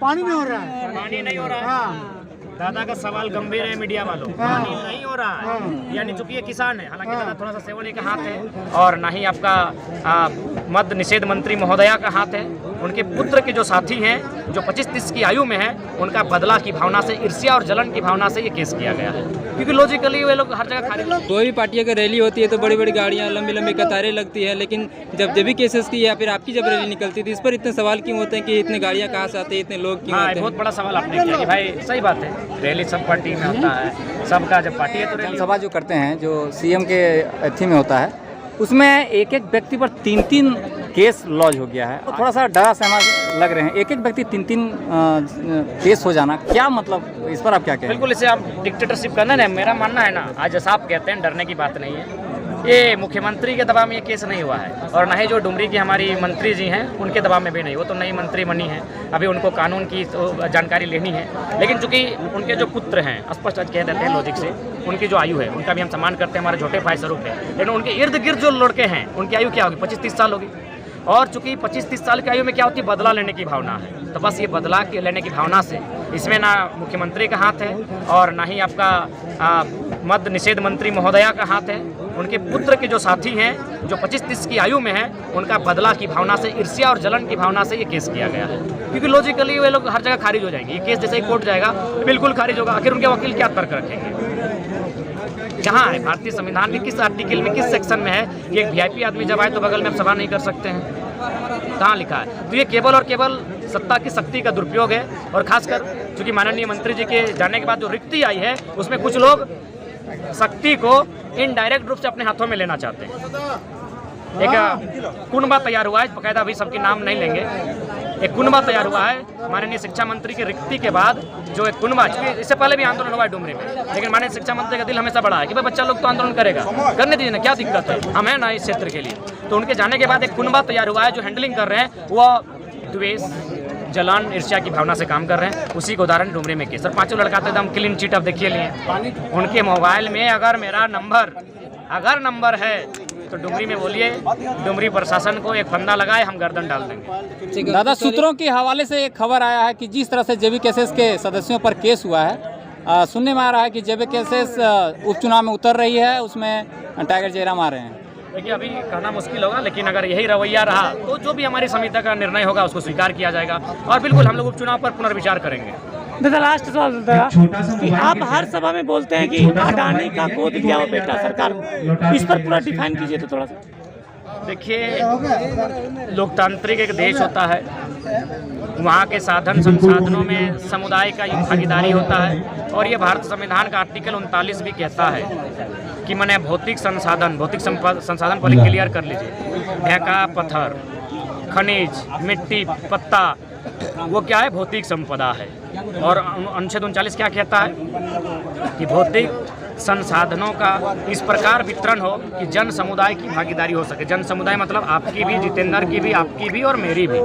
पानी नहीं हो रहा है। पानी नहीं हो रहा है। हाँ। दादा का सवाल गंभीर है मीडिया वालों, पानी नहीं हो रहा है। यानी चूंकि ये किसान है, हालांकि दादा थोड़ा सा सेवनी का हाथ है और ना ही आपका मद्य निषेध मंत्री महोदया का हाथ है। उनके पुत्र के जो साथी हैं जो 25-30 की आयु में है, उनका बदला की भावना से, ईर्ष्या और जलन की भावना से ये केस किया गया है, क्योंकि लॉजिकली वे लोग हर जगह खारिज। कोई भी पार्टियों की रैली होती है तो बड़ी बड़ी गाड़ियां, लंबी लंबी कतारें लगती है, लेकिन जब भी केसेस की या फिर आपकी जब रैली निकलती थी, इस पर इतने सवाल क्यों होते हैं कि इतनी गाड़ियां कहाँ से आती है, इतने लोग क्यों आते हैं? बहुत बड़ा सवाल आपने किया कि भाई सही बात है, रैली सब पार्टी में होता है, सबका जब पार्टी है तो रैली। सभा जो करते हैं, जो सीएम के अथी में होता है, उसमें एक एक व्यक्ति पर 3-3 केस लॉन्च हो गया है। तो थोड़ा सा डरा सहमा लग रहे हैं, एक एक व्यक्ति 3-3 केस हो जाना, क्या मतलब, इस पर आप क्या कहें? बिल्कुल, इसे आप डिक्टेटरशिप करना है। मेरा मानना है ना, आज जैसा आप कहते हैं डरने की बात नहीं है, ये मुख्यमंत्री के दबाव में ये केस नहीं हुआ है, और न ही जो डुमरी की हमारी मंत्री जी हैं उनके दबाव में भी नहीं। वो तो नई मंत्री बनी है, अभी उनको कानून की तो जानकारी लेनी है, लेकिन चूंकि उनके जो पुत्र हैं, स्पष्ट कह देते हैं लॉजिक से, उनकी जो आयु है उनका भी हम सम्मान करते हैं, हमारे छोटे भाई स्वरूप है, लेकिन उनके इर्द गिर्द जो लड़के हैं उनकी आयु क्या होगी? 25-30 साल होगी। और चूंकि 25-30 साल की आयु में क्या होती है? बदला लेने की भावना है। तो बस ये बदला लेने की भावना से, इसमें ना मुख्यमंत्री का हाथ है और ना ही आपका मद्य निषेध मंत्री महोदया का हाथ है। उनके पुत्र के जो साथी हैं जो 25-30 की आयु में है, उनका बदला की भावना से, ईर्ष्या और जलन की भावना से ये केस किया गया है, क्योंकि लॉजिकली वे लोग हर जगह खारिज हो जाएंगे। ये केस जैसे ही कोर्ट जाएगा बिल्कुल खारिज होगा। आखिर उनके वकील क्या तर्क रखेंगे? जहाँ है भारतीय संविधान के किस आर्टिकल में, किस सेक्शन में है कि एक वीआईपी आदमी जब आए तो बगल में आप सभा नहीं कर सकते हैं? कहाँ लिखा है? तो ये केवल और केवल सत्ता की शक्ति का दुरुपयोग है, और खासकर चूंकि माननीय मंत्री जी के जाने के बाद जो रिक्ति आई है, उसमें कुछ लोग शक्ति को इनडायरेक्ट रूप से अपने हाथों में लेना चाहते हैं। एक कुनबा तैयार हुआ है, बकायदा अभी सबके नाम नहीं लेंगे, एक कुनबा तैयार हुआ है माननीय शिक्षा मंत्री की रिक्ति के बाद। जो एक कुनबा, इससे पहले भी आंदोलन हुआ है डुमरी में, लेकिन माननीय शिक्षा मंत्री का दिल हमेशा बड़ा है कि भाई बच्चा लोग तो आंदोलन करेगा, करने दीजिए ना, क्या दिक्कत है, हम है ना इस क्षेत्र के लिए। तो उनके जाने के बाद एक कुनबा तैयार हुआ है, जो हैंडलिंग कर रहे हैं वो द्वेष, जलन, ईर्ष्या की भावना से काम कर रहे हैं। उसी को उदाहरण डुमरी में किया। सर 5 लड़का तो एकदम क्लीन चिट आप देखिए लिए, उनके मोबाइल में अगर मेरा नंबर है तो डुमरी में बोलिए, डुमरी प्रशासन को एक फंदा लगाए, हम गर्दन डाल देंगे। दादा, सूत्रों के हवाले से एक खबर आया है कि जिस तरह से जेबी केसेस के सदस्यों पर केस हुआ है, सुनने में आ रहा है कि जेबी केसेस उपचुनाव में उतर रही है, उसमें टाइगर जयराम आ रहे हैं। देखिए, अभी कहना मुश्किल होगा, लेकिन अगर यही रवैया रहा तो जो भी हमारी समिति का निर्णय होगा उसको स्वीकार किया जाएगा, और बिल्कुल हम लोग उपचुनाव पर पुनर्विचार करेंगे। दादा, लास्ट सवाल दादा, कि आप हर सभा में बोलते हैं कि अडानी का गोद लिया हुआ बेटा सरकार, इस पर पूरा डिफाइन कीजिए तो थोड़ा सा। देखिए, लोकतांत्रिक एक देश होता है, वहाँ के साधन संसाधनों में समुदाय का भागीदारी होता है, और ये भारत संविधान का आर्टिकल 39 भी कहता है कि मैंने भौतिक संसाधन पर क्लियर कर लीजिए, ढेका, पत्थर, खनिज, मिट्टी, पत्ता, वो क्या है? भौतिक संपदा है। और अनुच्छेद 39 क्या कहता है कि भौतिक संसाधनों का इस प्रकार वितरण हो कि जन समुदाय की भागीदारी हो सके। जन समुदाय मतलब आपकी भी, जितेंद्र की भी, आपकी भी और मेरी भी।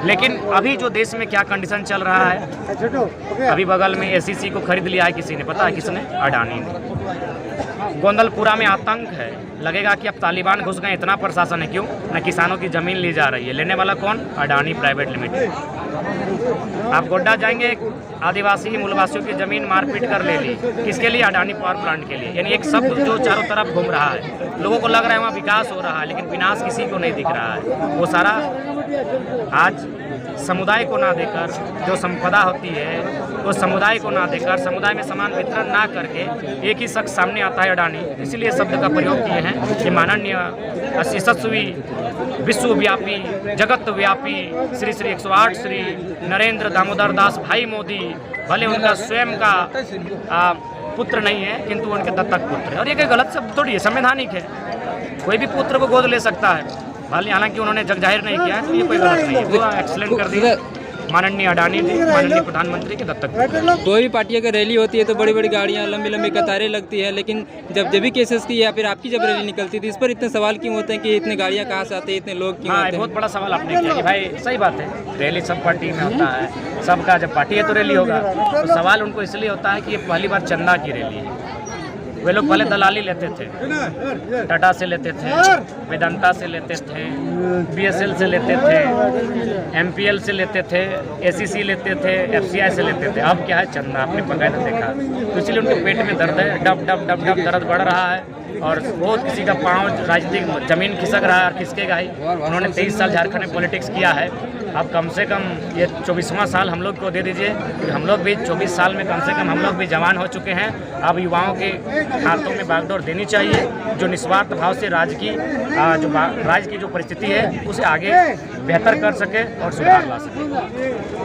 लेकिन अभी जो देश में क्या कंडीशन चल रहा है, अभी बगल में एसीसी को खरीद लिया है किसी ने, पता है किसने? अडानी ने। गोंदलपुरा में आतंक है, लगेगा कि अब तालिबान घुस गए, इतना प्रशासन है। क्यों? न किसानों की जमीन ली जा रही है, लेने वाला कौन? Adani private limited. आप गोड्डा जाएंगे, आदिवासी मूलवासियों की जमीन मारपीट कर ले ली, किसके लिए? अडानी पावर प्लांट के लिए। यानी एक शब्द जो चारों तरफ घूम रहा है, लोगों को लग रहा है वहाँ विकास हो रहा है, लेकिन विनाश किसी को नहीं दिख रहा है। वो सारा आज समुदाय को ना देकर, जो संपदा होती है वो समुदाय को ना देकर, समुदाय में समान वितरण ना करके एक ही शख्स सामने आता है, अडानी। इसलिए शब्द का प्रयोग किए हैं कि माननीय यशस्वी, विश्वव्यापी, जगत व्यापी श्री 108 श्री नरेंद्र दामोदर दास भाई मोदी, भले उनका स्वयं का पुत्र नहीं है, किंतु उनके दत्तक पुत्र है। और ये कोई गलत शब्द थोड़ी है, संवैधानिक है, कोई भी पुत्र को गोद ले सकता है। हालांकि उन्होंने जग जाहिर नहीं किया है, तो ये कोई गलत नहीं है। वो एक्सीलेंट कर दिया माननीय अडानी जी, माननीय प्रधानमंत्री के दत्तक। कोई भी पार्टियों की रैली होती है तो बड़ी बड़ी गाड़ियां, लंबी लंबी कतारें लगती है, लेकिन जब भी केसेस की या फिर आपकी जब रैली निकलती थी, इस पर इतने सवाल क्यों होते हैं कि इतनी गाड़ियां कहाँ से आती है, इतने लोग क्यों आते हैं? बहुत बड़ा सवाल आपने किया कि भाई सही बात है, रैली सब पार्टी में होता है, सबका जब पार्टी है तो रैली होगा। तो सवाल उनको इसलिए होता है कि ये पहली बार चंदा की रैली है, वे लोग पहले दलाली लेते थे, टाटा से लेते थे, वेदांता से लेते थे, BSL से लेते थे, MPL से लेते थे, ACC लेते थे, FCI से लेते थे। अब क्या है, चंदा आपने बकायदा देखा, तो इसलिए उनके पेट में दर्द है, डब डब डब डब दर्द बढ़ रहा है और बहुत किसी का पाँव राजनीतिक जमीन खिसक रहा है और खिसकेगा ही। उन्होंने 23 साल झारखंड में पॉलिटिक्स किया है, अब कम से कम ये 24वां साल हम लोग को दे दीजिए, क्योंकि हम लोग भी 24 साल में कम से कम हम लोग भी जवान हो चुके हैं। अब युवाओं के हाथों में बागडोर देनी चाहिए, जो निस्वार्थ भाव से राज्य की जो परिस्थिति है उसे आगे बेहतर कर सके और सुधार ला सके।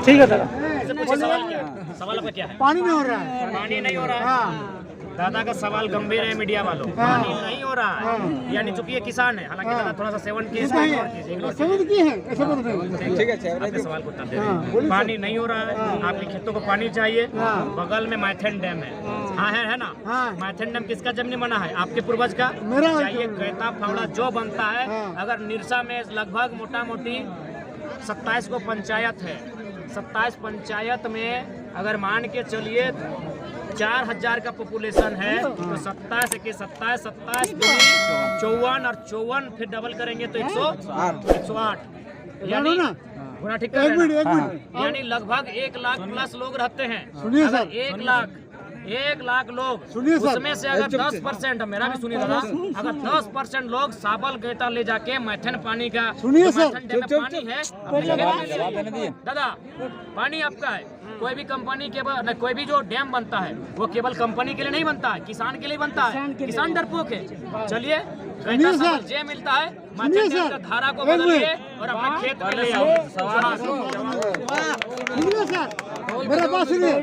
ठीक है दादा। सवाल आपका क्या है? पानी नहीं हो रहा है। पानी नहीं हो रहा है। दादा का सवाल गंभीर है मीडिया वालों, पानी नहीं हो रहा है, यानी चूंकि ये किसान है, हालांकि दादा थोड़ा सा सेवन की आपके सवाल को उत्तर दे रहे हैं। पानी नहीं हो रहा है, आपके खेतों को पानी चाहिए, बगल में मैथन डैम है, हाँ है ना? मैथन डैम किसका जमीन बना है? आपके पूर्वज का। चाहिए कहता फावड़ा जो बनता है, अगर निरसा में लगभग मोटा मोटी 27 को पंचायत है, 27 पंचायत में अगर मान के चलिए 4000 का पॉपुलेशन है, तो 27 के 27 27 54 और 54 फिर डबल करेंगे तो 108, यानी गुना ठीक है, यानी लगभग 1 लाख प्लस लोग रहते हैं। अगर 1 लाख लोग, उसमें से अगर 10%, मेरा भी सुनिए दादा, अगर 10% लोग साबल गेटा ले जाके मैथन पानी का, मैथन डैम में पानी है दादा, पानी आपका है, कोई भी कंपनी के कोई भी जो डैम बनता है वो केवल कंपनी के लिए नहीं बनता है, किसान के लिए बनता है। किसान डरपोक है। चलिए जे मिलता है, मैथन डैम का धारा को बदलिए और अपने खेत में ले आओ। मेरा बात सुनिए।